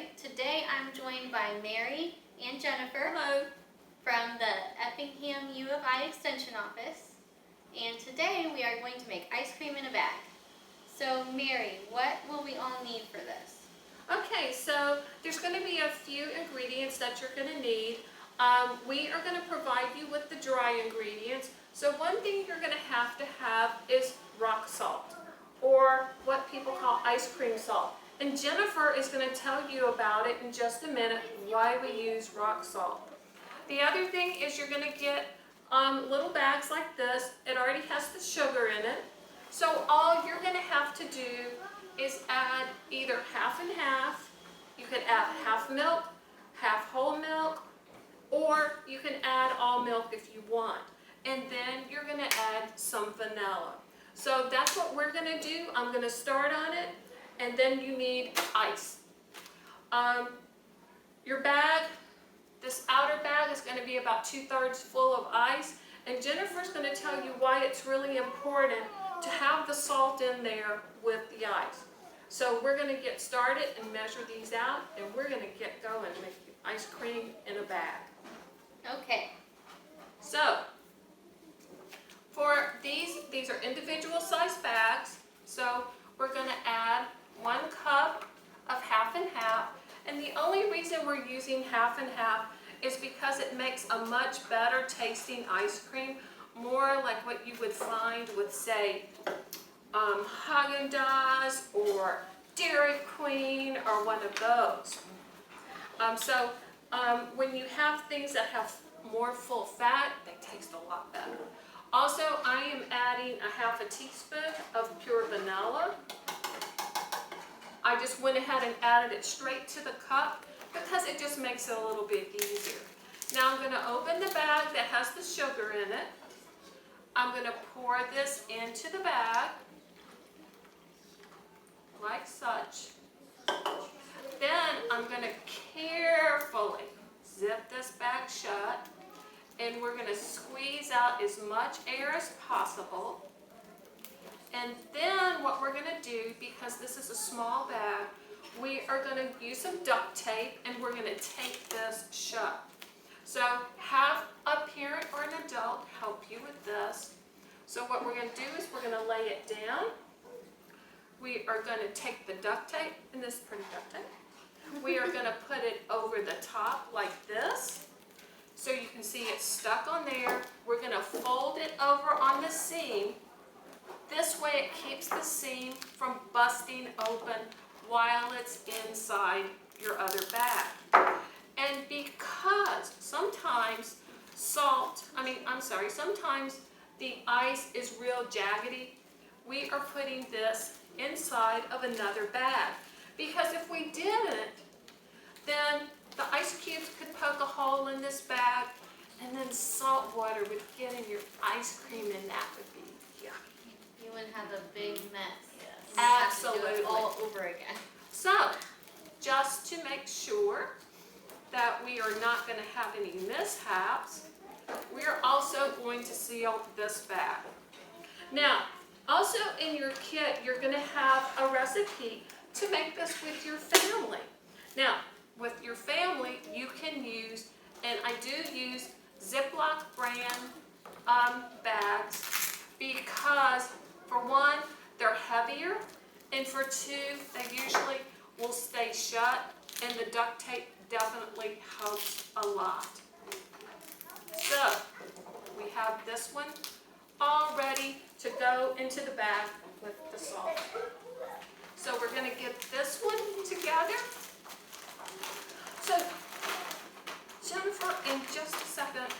Joy. Today I'm joined by Mary and Jennifer. Hello. From the Effingham U of I Extension Office. And today we are going to make ice cream in a bag. So Mary, what will we all need for this? Okay, so there's going to be a few ingredients that you're going to need. We are going to provide you with the dry ingredients. So one thing you're going to have is rock salt, or what people call ice cream salt. And Jennifer is going to tell you about it in just a minute, why we use rock salt. The other thing is you're going to get little bags like this. It already has the sugar in it. So all you're going to have to do is add either half and half. You can add half milk, half whole milk, or you can add all milk if you want. And then you're going to add some vanilla. So that's what we're going to do. I'm going to start on it, and then you need ice. Your bag, this outer bag is going to be about 2/3 full of ice, and Jennifer's going to tell you why it's really important to have the salt in there with the ice. So we're going to get started and measure these out, and we're going to get going and make ice cream in a bag. Okay. So for these are individual sized bags. So we're going to add 1 cup of half and half. And the only reason we're using half and half is because it makes a much better tasting ice cream, more like what you would find with, say, Haagen-Dazs or Dairy Queen or one of those. When you have things that have more full fat, they taste a lot better. Also, I am adding a half a teaspoon of pure vanilla. I just went ahead and added it straight to the cup because it just makes it a little bit easier. Now I'm going to open the bag that has the sugar in it. I'm going to pour this into the bag, like such. Then I'm going to carefully zip this bag shut, and we're going to squeeze out as much air as possible. And then what we're going to do, because this is a small bag, we are going to use some duct tape, and we're going to tape this shut. So have a parent or an adult help you with this. So what we're going to do is we're going to lay it down. We are going to take the duct tape, and this is pretty duct tape. We are going to put it over the top like this, so you can see it's stuck on there. We're going to fold it over on the seam. This way it keeps the seam from busting open while it's inside your other bag. And because sometimes sometimes the ice is real jaggedy, we are putting this inside of another bag. Because if we didn't, then the ice cubes could poke a hole in this bag, and then salt water would get in your ice cream, and that would be yucky. You would have a big mess. Yes. You have Absolutely. to do it all over again. So, just to make sure that we are not going to have any mishaps, we are also going to seal this bag. Now, also in your kit, you're going to have a recipe to make this with your family. Now, with your family, you can use, and I do use Ziploc brand bags, because for one, they're heavier, and for two, they usually will stay shut, and the duct tape definitely helps a lot. So we have this one all ready to go into the bag with the salt. So we're going to get this one together. So Jennifer, in just a second,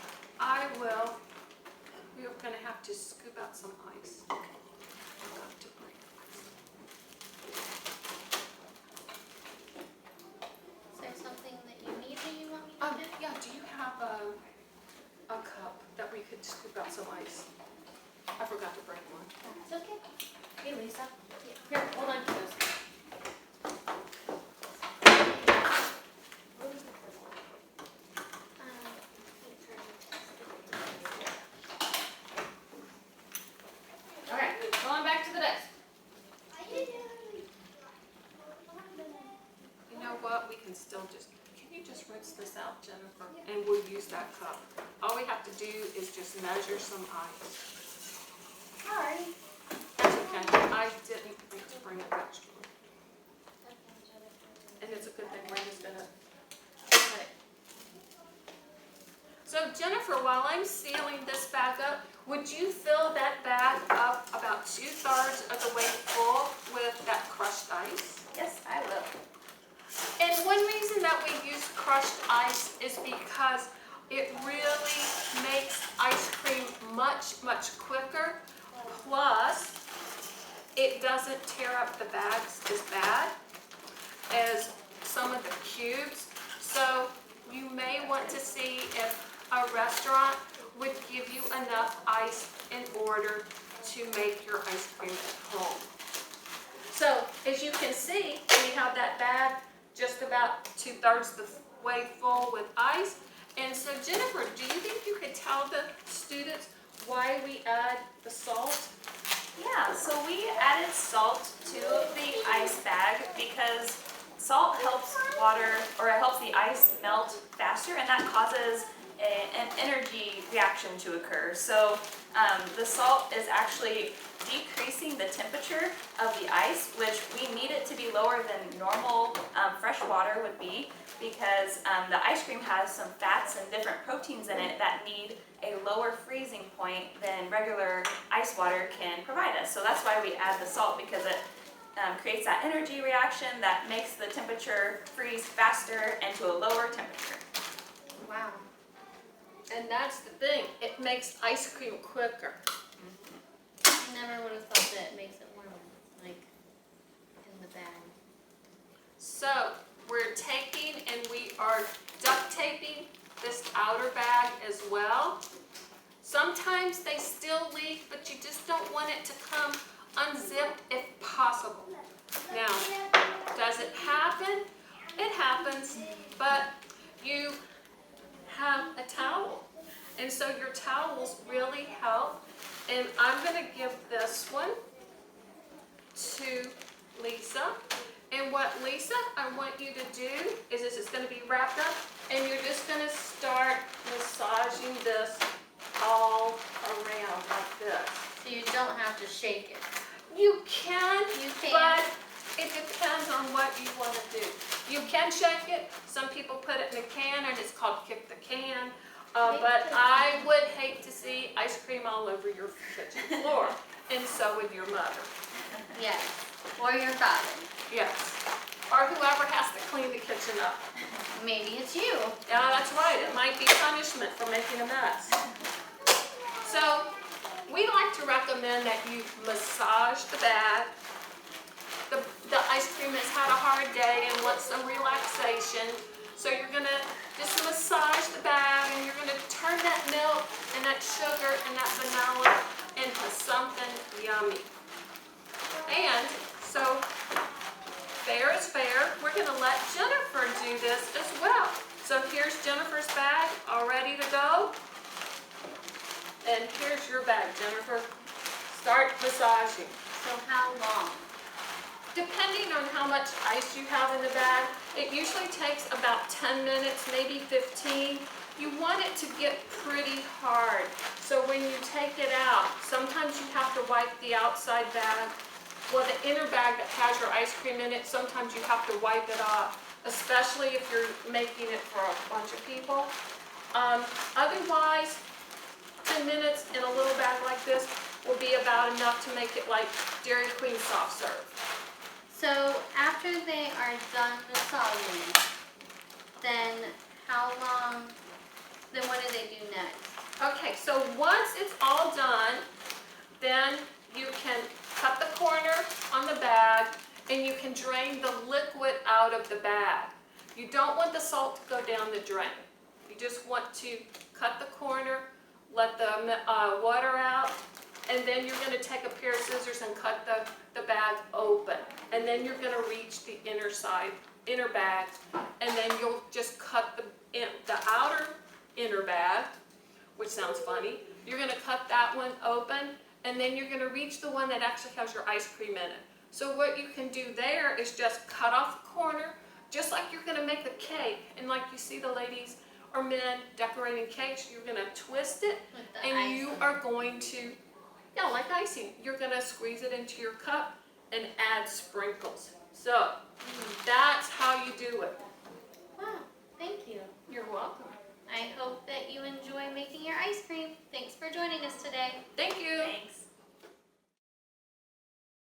we're going to have to scoop out some ice. Is there something that you need that you want me to do? Yeah, do you have a cup that we could scoop out some ice? I forgot to bring one. It's okay. Hey, Lisa. Here, hold on to those. All can still can you just rinse this out, Jennifer? And we'll use that cup. All we have to do is just measure some ice. Sorry. That's okay. I didn't think to bring it extra. And it's a good thing Randy's gonna put it. So Jennifer, while I'm sealing this bag up, would you fill that bag up about 2/3 of the way full with that crushed ice? Yes, I will. And one reason that we use crushed ice is because it really makes ice cream much, much quicker. Plus, it doesn't tear up the bags as bad as some of the cubes. So you may want to see if a restaurant would give you enough ice in order to make your ice cream at home. So as you can see, we have that bag just about 2/3 the way full with ice. And so Jennifer, do you think you could tell the students why we add the salt? Yeah, so we added salt to the ice bag because salt helps water, or it helps the ice melt faster, and that causes an energy reaction to occur. So the salt is actually decreasing the temperature of the ice, which we need it to be lower than normal fresh water would be, because the ice cream has some fats and different proteins in it that need a lower freezing point than regular ice water can provide us. So that's why we add the salt, because it creates that energy reaction that makes the temperature freeze faster and to a lower temperature. Wow. And that's the thing, it makes ice cream quicker. I never would have thought that it makes it warmer, like in the bag. So we're taking and we are duct taping this outer bag as well. Sometimes they still leak, but you just don't want it to come unzipped if possible. Now, does it happen? It happens, but you have a towel. And so your towels really help. And I'm going to give this one to Lisa. And what, Lisa, I want you to do is this is going to be wrapped up, and you're just going to start massaging this all around like this. So you don't have to shake it. You can, can. but it depends on what you want to do. You can shake it. Some people put it in a can, and it's called kick the can. But I would hate to see ice cream all over your kitchen floor, and so would your mother. Yes. Or your father. Yes. Or whoever has to clean the kitchen up. Maybe it's you. Yeah, that's right. It might be punishment for making a mess. So we like to recommend that you massage the bag. The ice cream has had a hard day and wants some relaxation. So you're going to just massage the bag, and you're going to turn that milk and that sugar and that vanilla into something yummy. And so fair is fair. We're going to let Jennifer do this as well. So here's Jennifer's bag all ready to go. And here's your bag, Jennifer. Start massaging. So how long? Depending on how much ice you have in the bag, it usually takes about 10 minutes, maybe 15. You want it to get pretty hard. So when you take it out, sometimes you have to wipe the outside bag. Well, the inner bag that has your ice cream in it, sometimes you have to wipe it off, especially if you're making it for a bunch of people. Otherwise, 10 minutes in a little bag like this will be about enough to make it like Dairy Queen soft serve. So after they are done massaging, then how long, then what do they do next? Okay, so once it's all done, then you can cut the corner on the bag and you can drain the liquid out of the bag. You don't want the salt to go down the drain. You just want to cut the corner, let the water out, and then you're going to take a pair of scissors and cut the bag open. And then you're going to reach the inner bag, and then you'll just cut the outer inner bag, which sounds funny. You're going to cut that one open, and then you're going to reach the one that actually has your ice cream in it. So what you can do there is just cut off the corner, just like you're gonna make a cake, and like you see the ladies or men decorating cakes, you're gonna twist it, With the and icing. you are going to, yeah, like icing, you're gonna squeeze it into your cup and add sprinkles. So that's how you do it. Wow, thank you.